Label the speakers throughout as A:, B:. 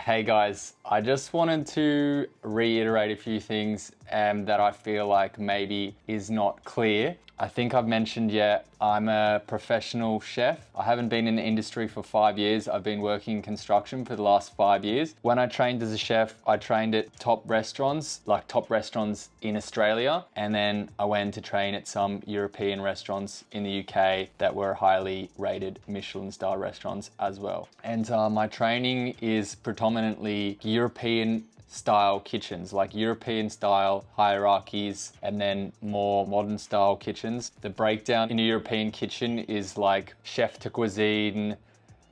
A: Hey guys, I just wanted to reiterate a few things that I feel like maybe is not clear. I think I've mentioned yet, I'm a professional chef. I haven't been in the industry for 5 years. I've been working in construction for the last 5 years. When I trained as a chef, I trained at top restaurants, like top restaurants in Australia. And then I went to train at some European restaurants in the UK that were highly rated Michelin star restaurants as well. And my training is predominantly European style kitchens, like European style hierarchies and then more modern style kitchens. The breakdown in a European kitchen is like chef de cuisine,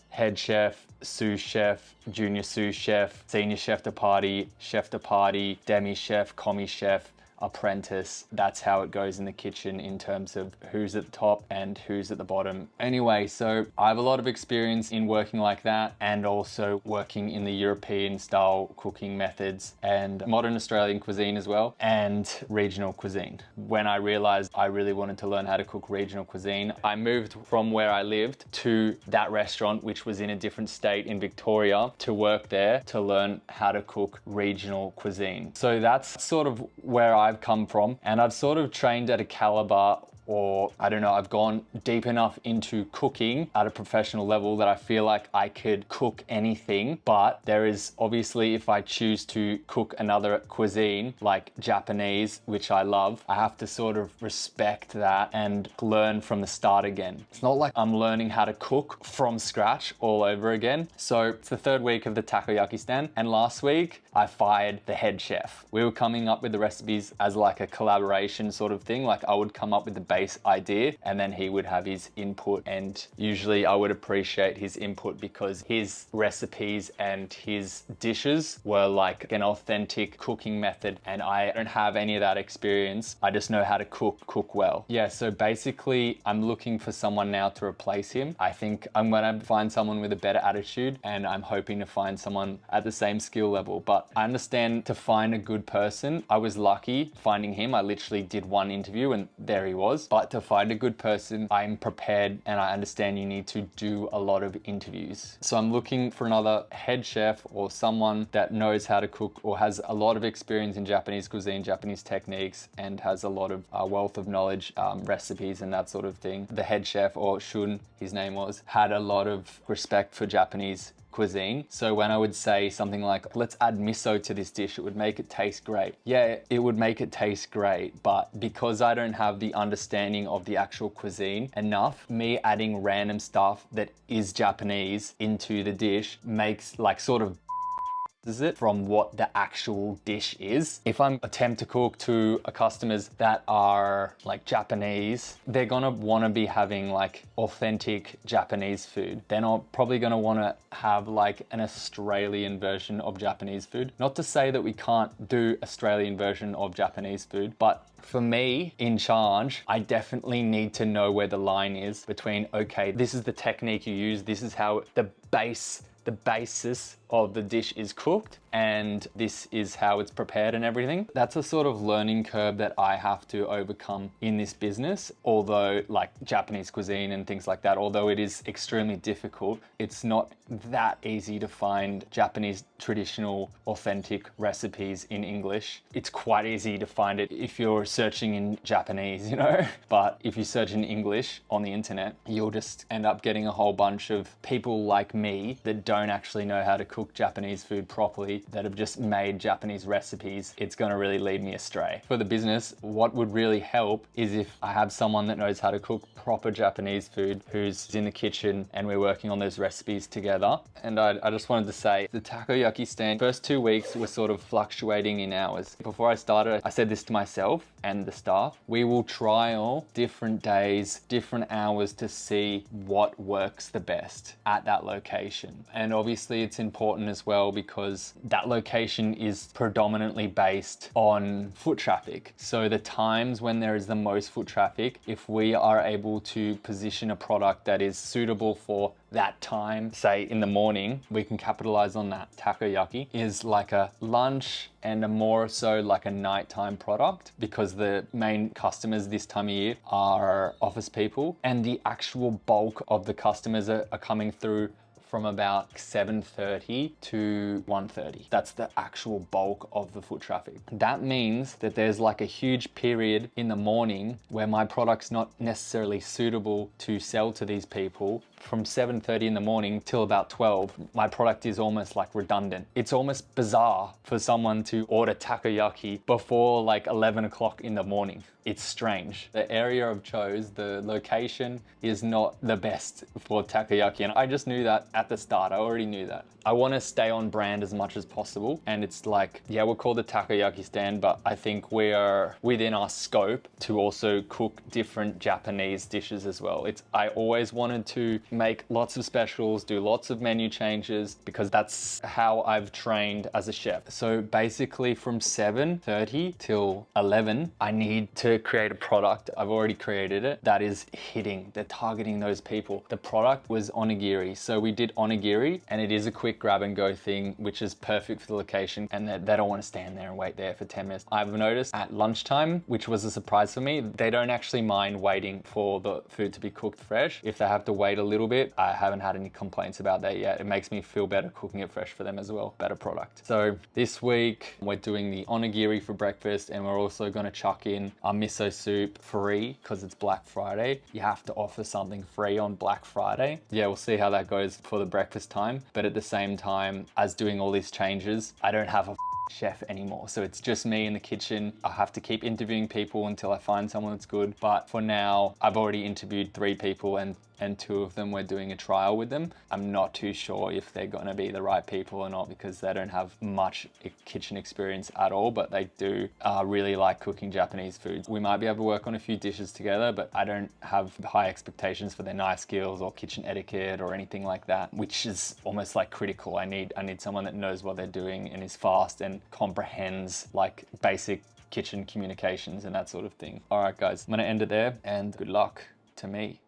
A: head chef, sous chef, junior sous chef, senior chef de partie, demi chef, commis chef, apprentice. That's how it goes in the kitchen in terms of who's at the top and who's at the bottom. Anyway, so I have a lot of experience in working like that and also working in the European style cooking methods and modern Australian cuisine as well and regional cuisine. When I realized I really wanted to learn how to cook regional cuisine, I moved from where I lived to that restaurant, which was in a different state in Victoria, to work there to learn how to cook regional cuisine. So that's sort of where I've come from, and I've sort of trained at a caliber, or I don't know, I've gone deep enough into cooking at a professional level that I feel like I could cook anything. But there is obviously, if I choose to cook another cuisine like Japanese, which I love, I have to sort of respect that and learn from the start again. It's not like I'm learning how to cook from scratch all over again. So it's the third week of the takoyaki stand, and last week I fired the head chef. We were coming up with the recipes as like a collaboration sort of thing. Like I would come up with the base idea and then he would have his input, and usually I would appreciate his input because his recipes and his dishes were like an authentic cooking method, and I don't have any of that experience. I just know how to cook well. Yeah, so basically I'm looking for someone now to replace him. I think I'm gonna find someone with a better attitude, and I'm hoping to find someone at the same skill level. But I understand to find a good person, I was lucky finding him. I literally did one interview and there he was. But to find a good person, I'm prepared and I understand you need to do a lot of interviews. So I'm looking for another head chef or someone that knows how to cook or has a lot of experience in Japanese cuisine, Japanese techniques, and has a lot of wealth of knowledge, recipes and that sort of thing. The head chef, or Shun, his name was, had a lot of respect for Japanese cuisine. So when I would say something like, let's add miso to this dish, it would make it taste great. Yeah, it would make it taste great, but because I don't have the understanding of the actual cuisine enough, me adding random stuff that is Japanese into the dish makes like sort of is it from what the actual dish is. If I'm attempt to cook to customers that are like Japanese, they're gonna wanna be having like authentic Japanese food. They're not probably gonna wanna have like an Australian version of Japanese food. Not to say that we can't do Australian version of Japanese food, but for me in charge, I definitely need to know where the line is between, okay, this is the technique you use, this is how the basis of the dish is cooked, and this is how it's prepared and everything. That's a sort of learning curve that I have to overcome in this business. Although like Japanese cuisine and things like that, although it is extremely difficult, it's not that easy to find Japanese traditional authentic recipes in English. It's quite easy to find it if you're searching in Japanese, you know? But if you search in English on the internet, you'll just end up getting a whole bunch of people like me that don't actually know how to cook Japanese food properly, that have just made Japanese recipes. It's going to really lead me astray. For the business, what would really help is if I have someone that knows how to cook proper Japanese food, who's in the kitchen and we're working on those recipes together. And I just wanted to say, the takoyaki stand, first 2 weeks were sort of fluctuating in hours. Before I started, I said this to myself and the staff, we will trial different days, different hours to see what works the best at that location. And obviously it's important as well because that location is predominantly based on foot traffic. So the times when there is the most foot traffic, if we are able to position a product that is suitable for that time, say in the morning, we can capitalize on that. Takoyaki is like a lunch and a more so like a nighttime product because the main customers this time of year are office people, and the actual bulk of the customers are coming through from about 7:30 to 1:30. That's the actual bulk of the foot traffic. That means that there's like a huge period in the morning where my product's not necessarily suitable to sell to these people. From 7:30 in the morning till about 12, my product is almost like redundant. It's almost bizarre for someone to order takoyaki before like 11 o'clock in the morning. It's strange. The area I've chose, the location is not the best for takoyaki, and I just knew that at the start. I already knew that. I want to stay on brand as much as possible, and it's like, yeah, we're called the takoyaki stand, but I think we are within our scope to also cook different Japanese dishes as well. I always wanted to make lots of specials, do lots of menu changes, because that's how I've trained as a chef. So basically from 7:30 till 11, I need to create a product. I've already created it that is hitting, they're targeting those people. The product was onigiri. So we did onigiri, and it is a quick grab and go thing, which is perfect for the location, and they don't want to stand there and wait there for 10 minutes. I've noticed at lunchtime, which was a surprise for me, they don't actually mind waiting for the food to be cooked fresh. If they have to wait a little bit, I haven't had any complaints about that yet. It makes me feel better cooking it fresh for them as well. Better product. So this week we're doing the onigiri for breakfast, and we're also going to chuck in our miso soup free because it's Black Friday. You have to offer something free on Black Friday. Yeah, we'll see how that goes for the breakfast time. But at the same time as doing all these changes, I don't have a chef anymore. So it's just me in the kitchen. I have to keep interviewing people until I find someone that's good. But for now, I've already interviewed 3 people, and 2 of them we're doing a trial with them. I'm not too sure if they're going to be the right people or not, because they don't have much kitchen experience at all, but they do really like cooking Japanese foods. We might be able to work on a few dishes together, but I don't have high expectations for their knife skills or kitchen etiquette or anything like that, which is almost like critical. I need someone that knows what they're doing and is fast and comprehends like basic kitchen communications and that sort of thing. All right, guys, I'm going to end it there, and good luck to me.